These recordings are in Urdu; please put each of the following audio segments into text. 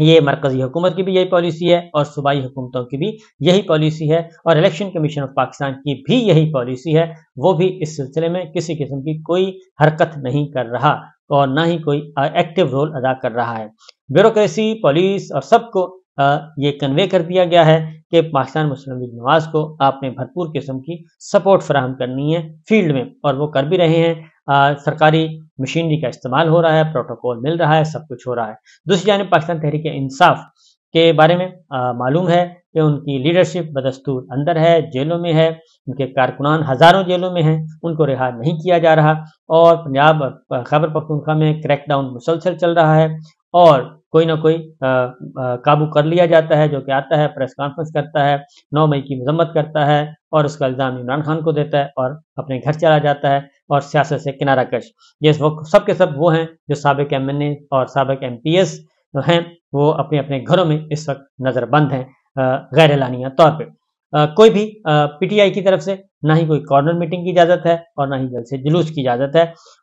یہ مرکزی حکومت کی بھی یہی پالیسی ہے اور صوبائی حکومتوں کی بھی یہی پالیسی ہے اور الیکشن کمیشن آف پاکستان کی بھی یہی پالیسی ہے. وہ بھی اس سلسلے میں کسی قسم کی کوئی حرکت نہیں کر رہا اور نہ ہی کوئی ایکٹیو رول ادا کر رہا ہے. بیوروکریسی، پولیس اور سب کو یہ کنوے کر دیا گیا ہے کہ پاکستان مسلم لیگ نواز کو آپ نے بھرپور قسم کی سپورٹ فراہم کرنی ہے فیلڈ میں، اور وہ کر بھی رہے ہیں. سرکاری مشینری کا استعمال ہو رہا ہے، پروٹوکول مل رہا ہے، سب کچھ ہو رہا ہے. دوسری جانب پاکستان تحریک انصاف کے بارے میں معلوم ہے کہ ان کی لیڈرشپ بدستور اندر ہے، جیلوں میں ہے، ان کے کارکنان ہزاروں جیلوں میں ہیں، ان کو رہا نہیں کیا جا رہا، اور پنجاب خیبر پختونخوا میں کریک ڈاؤن مسلسل چل رہا ہے، اور کوئی نہ کوئی قابو کر لیا جاتا ہے جو کہ آتا ہے، پریس کانفرنس کرتا ہے، 9 مئی کی مذمت کرتا ہے اور اس کا الزام عمران خان کو دیتا ہے اور اپنے گھر چلا جاتا ہے اور سیاست سے کنارہ کش. یہ سب کے سب وہ ہیں جو سابق MNA اور سابق MPS ہیں، وہ اپنے اپنے گھروں میں اس وقت نظر بند ہیں غیر اعلانیہ طور پہ. کوئی بھی PTI کی طرف سے نہ ہی کوئی کارنر میٹنگ کی اجازت ہے اور نہ ہی جلسے جلوس کی اجازت ہے،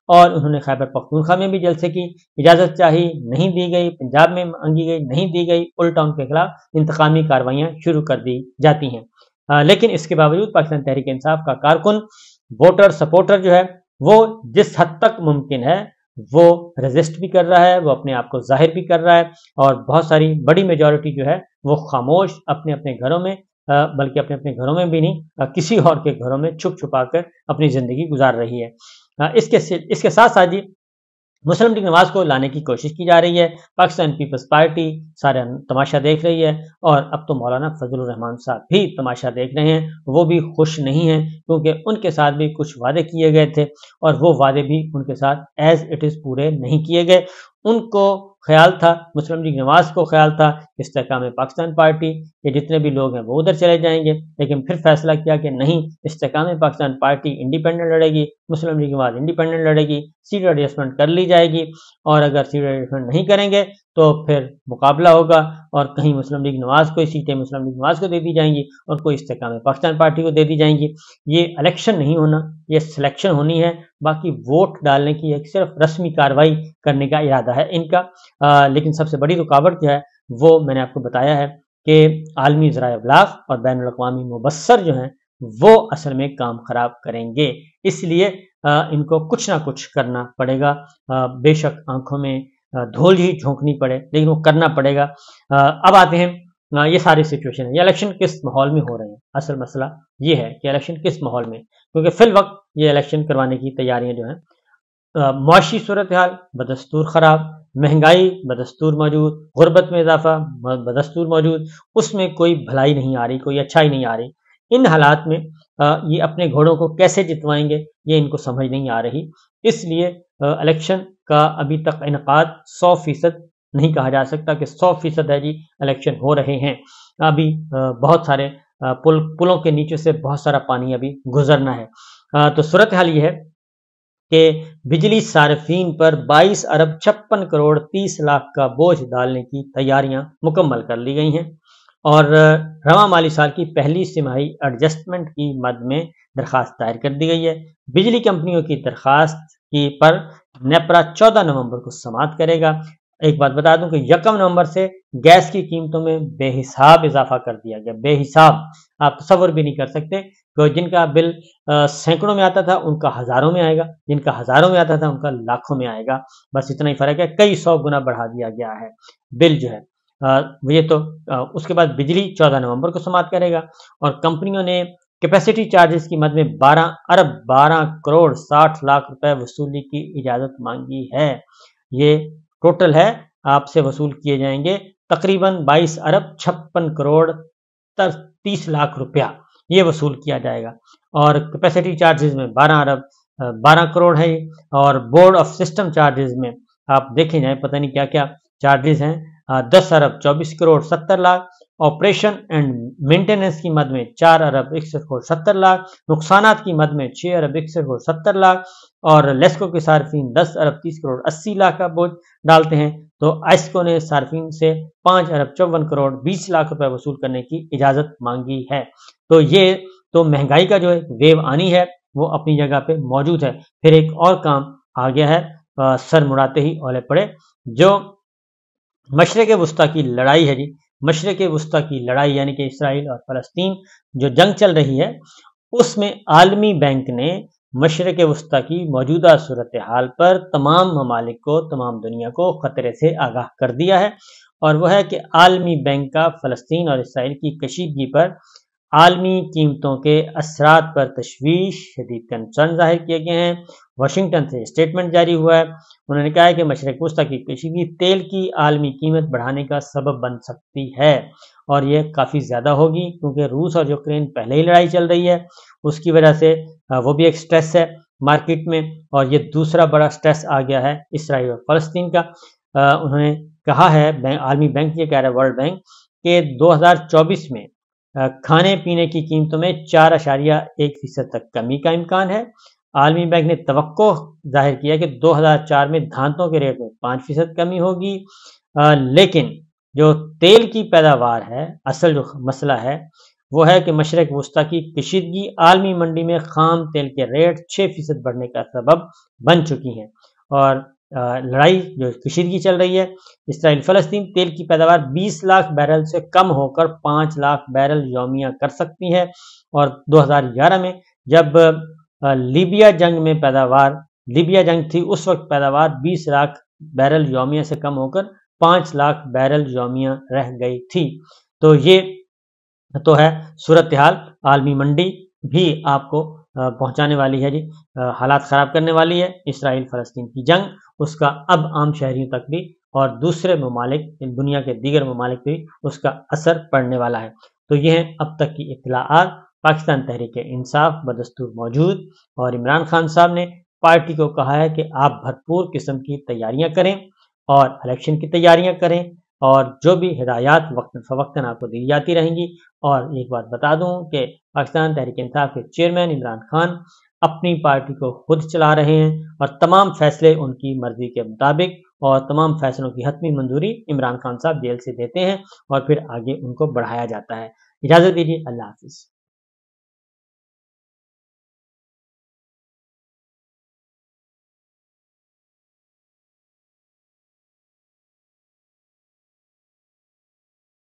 اور انہوں نے خیبر پختونخوا میں بھی جلسے کی اجازت چاہی، نہیں دی گئی، پنجاب میں مانگی گئی، نہیں دی گئی، الٹا ان کے خلاف انتقامی کاروائیاں شروع کر دی جاتی ہیں. لیکن اس کے باوجود پاکستان تحریک انصاف کا کارکن، ووٹر سپورٹر جو ہے، وہ جس حد تک ممکن ہے وہ ریزسٹ بھی کر رہا ہے، وہ اپنے آپ کو ظاہر بھی کر رہا ہے، اور بہت ساری بڑی میجورٹی جو ہے وہ خاموش اپنے اپنے گھروں میں، بلکہ اپنے اپنے گھروں میں بھی نہیں، کسی اور کے گھروں میں چھپ چھپا کر اپنی زندگی گزار رہی ہے. اس کے ساتھ ساتھ جی مسلم لیگ نواز کو لانے کی کوشش کی جا رہی ہے. پاکستان پیپلز پارٹی سارے تماشا دیکھ رہی ہے، اور اب تو مولانا فضل الرحمان صاحب بھی تماشا دیکھ رہے ہیں. وہ بھی خوش نہیں ہیں کیونکہ ان کے ساتھ بھی کچھ وعدے کیے گئے تھے اور وہ وعدے بھی ان کے ساتھ ایز اٹ از پورے نہیں کیے گئے. ان کو خیال تھا، مسلم لیگ نواز کو خیال تھا استحکام پاکستان پارٹی کے جتنے بھی لوگ ہیں وہ ادھر چلے جائیں گے، لیکن پھر فیصلہ کیا کہ نہیں، استحکام پاکستان پارٹی انڈیپینڈنٹ لڑے گی، مسلم لیگ نواز انڈیپینڈنٹ لڑے گی، سیٹ ایڈجسٹمنٹ کر لی جائے گی، اور اگر سیٹ ایڈجسٹمنٹ نہیں کریں گے تو پھر مقابلہ ہوگا، اور کہیں مسلم لیگ نواز کو سیٹیں مسلم لیگ نواز کو دے دی جائیں گی اور کوئی استحکام پاکستان پارٹی کو دے دی جائیں گی. یہ الیکشن نہیں ہونا، یہ سلیکشن ہونی ہے. باقی ووٹ ڈالنے کی ایک صرف رسمی کارروائی کرنے کا ارادہ ہے ان کا. لیکن سب سے بڑی رکاوٹ جو ہے وہ میں نے آپ کو بتایا ہے کہ عالمی ذرائع ابلاغ اور بین الاقوامی مبصر جو ہیں وہ اصل میں کام خراب کریں گے. اس لیے ان کو کچھ نہ کچھ کرنا پڑے گا، بے شک آنکھوں میں دھول ہی جھونکنی پڑے، لیکن وہ کرنا پڑے گا. اب آتے ہیں یہ ساری سچویشن ہے، یہ الیکشن کس ماحول میں ہو رہے ہیں. اصل مسئلہ یہ ہے کہ الیکشن کس ماحول میں، کیونکہ فی الوقت یہ الیکشن کروانے کی تیاریاں جو ہیں، معاشی صورتحال بدستور خراب، مہنگائی بدستور موجود، غربت میں اضافہ بدستور موجود، اس میں کوئی بھلائی نہیں آ رہی، کوئی اچھائی نہیں آ رہی. ان حالات میں یہ اپنے گھوڑوں کو کیسے جتوائیں گے یہ ان کو سمجھ نہیں آ رہی. اس لیے الیکشن کا ابھی تک انعقاد 100% نہیں کہا جا سکتا کہ 100% ہے جی الیکشن ہو رہے ہیں. ابھی بہت سارے پلوں کے نیچے سے بہت سارا پانی ابھی گزرنا ہے. تو صورتحال یہ ہے کہ بجلی صارفین پر 22 ارب 56 کروڑ 30 لاکھ کا بوجھ ڈالنے کی تیاریاں مکمل کر لی گئی ہیں، اور رواں مالی سال کی پہلی سماہی ایڈجسٹمنٹ کی مد میں درخواست دائر کر دی گئی ہے. بجلی کمپنیوں کی درخواست کی پر نیپرا 14 نومبر کو سماعت کرے گا. ایک بات بتا دوں کہ 1 نومبر سے گیس کی قیمتوں میں بے حساب اضافہ کر دیا گیا، بے حساب. آپ تصور بھی نہیں کر سکتے کہ جن کا بل سینکڑوں میں آتا تھا ان کا ہزاروں میں آئے گا، جن کا ہزاروں میں آتا تھا ان کا لاکھوں میں آئے گا. بس اتنا ہی فرق ہے، کئی 100 گنا بڑھا دیا گیا ہے بل جو ہے. یہ تو اس کے بعد بجلی 14 نومبر کو سماعت کرے گا، اور کمپنیوں نے کیپیسٹی چارجز کی مد میں 12 ارب 12 کروڑ 60 لاکھ روپے وصولی کی اجازت مانگی ہے. یہ ٹوٹل ہے، آپ سے وصول کیے جائیں گے تقریباً 22 ارب 56 کروڑ 30 لاکھ روپیہ یہ وصول کیا جائے گا. اور کیپیسٹی چارجز میں 12 ارب 12 کروڑ ہے، اور بورڈ آف سسٹم چارجز میں آپ دیکھیں جائیں پتہ نہیں کیا کیا چارجز ہیں، 10 ارب 24 crore 70 lakh. Operation and maintenance کی مد میں 4 ارب 61 کروڑ 70 لاکھ، نقصانات کی مد میں 6 ارب 61 کروڑ 70 لاکھ، اور لیسکو کے صارفین 10 ارب 30 کروڑ 80 لاکھ کا بوجھ ڈالتے ہیں. تو ایسکو نے صارفین سے 5 ارب 54 کروڑ 20 لاکھ روپے وصول کرنے کی اجازت مانگی ہے. تو یہ تو مہنگائی کا جو ویو آنی ہے وہ اپنی جگہ پہ موجود ہے. پھر ایک اور کام آ گیا ہے، سر مڑاتے ہی اولے پڑے، جو مشرق وسطیٰ کی لڑائی ہے جی، مشرق وسطیٰ کی لڑائی یعنی کہ اسرائیل اور فلسطین جو جنگ چل رہی ہے، اس میں عالمی بینک نے مشرق وسطیٰ کی موجودہ صورتحال پر تمام ممالک کو، تمام دنیا کو خطرے سے آگاہ کر دیا ہے، اور وہ ہے کہ عالمی بینک کا فلسطین اور اسرائیل کی کشیدگی پر عالمی قیمتوں کے اثرات پر تشویش، شدید کنسرن ظاہر کیے گئے ہیں۔ واشنگٹن سے اسٹیٹمنٹ جاری ہوا ہے، انہوں نے کہا ہے کہ مشرق وسطیٰ کی کشیدگی تیل کی عالمی قیمت بڑھانے کا سبب بن سکتی ہے، اور یہ کافی زیادہ ہوگی کیونکہ روس اور یوکرین پہلے ہی لڑائی چل رہی ہے، اس کی وجہ سے وہ بھی ایک سٹریس ہے مارکیٹ میں، اور یہ دوسرا بڑا سٹریس آ گیا ہے اسرائیل اور فلسطین کا۔ انہوں نے کہا ہے، عالمی بینک یہ کہہ رہا ہے، ورلڈ بینک، کہ 2024 میں کھانے پینے کی قیمتوں میں 4.1% تک کمی کا امکان ہے۔ عالمی بینک نے توقع ظاہر کیا کہ 2004 میں دھاتوں کے ریٹ میں 5% کمی ہوگی، لیکن جو تیل کی پیداوار ہے، اصل جو مسئلہ ہے وہ ہے کہ مشرق وسطیٰ کی کشیدگی عالمی منڈی میں خام تیل کے ریٹ 6% بڑھنے کا سبب بن چکی ہیں، اور لڑائی جو کشیدگی چل رہی ہے اسرائیل فلسطین، تیل کی پیداوار 20 لاکھ بیرل سے کم ہو کر 5 لاکھ بیرل یومیہ کر سکتی ہے، اور 2011 میں جب لیبیا جنگ تھی، اس وقت پیداوار 20 لاکھ بیرل یومیہ سے کم ہو کر 5 لاکھ بیرل یومیہ رہ گئی تھی۔ تو یہ تو ہے صورتحال، عالمی منڈی بھی آپ کو پہنچانے والی ہے جی، حالات خراب کرنے والی ہے اسرائیل فلسطین کی جنگ، اس کا اب عام شہریوں تک بھی اور دوسرے ممالک، دنیا کے دیگر ممالک بھی اس کا اثر پڑنے والا ہے۔ تو یہ ہیں اب تک کی اطلاعات۔ پاکستان تحریک انصاف بدستور موجود، اور عمران خان صاحب نے پارٹی کو کہا ہے کہ آپ بھرپور قسم کی تیاریاں کریں اور الیکشن کی تیاریاں کریں، اور جو بھی ہدایات وقتاً فوقتاً آپ کو دی جاتی رہیں گی۔ اور ایک بات بتا دوں کہ پاکستان تحریک انصاف کے چیئرمین عمران خان اپنی پارٹی کو خود چلا رہے ہیں، اور تمام فیصلے ان کی مرضی کے مطابق، اور تمام فیصلوں کی حتمی منظوری عمران خان صاحب جیل سے دیتے ہیں، اور پھر آگے ان کو بڑھایا جاتا ہے۔ اجازت دیجیے، اللہ حافظ۔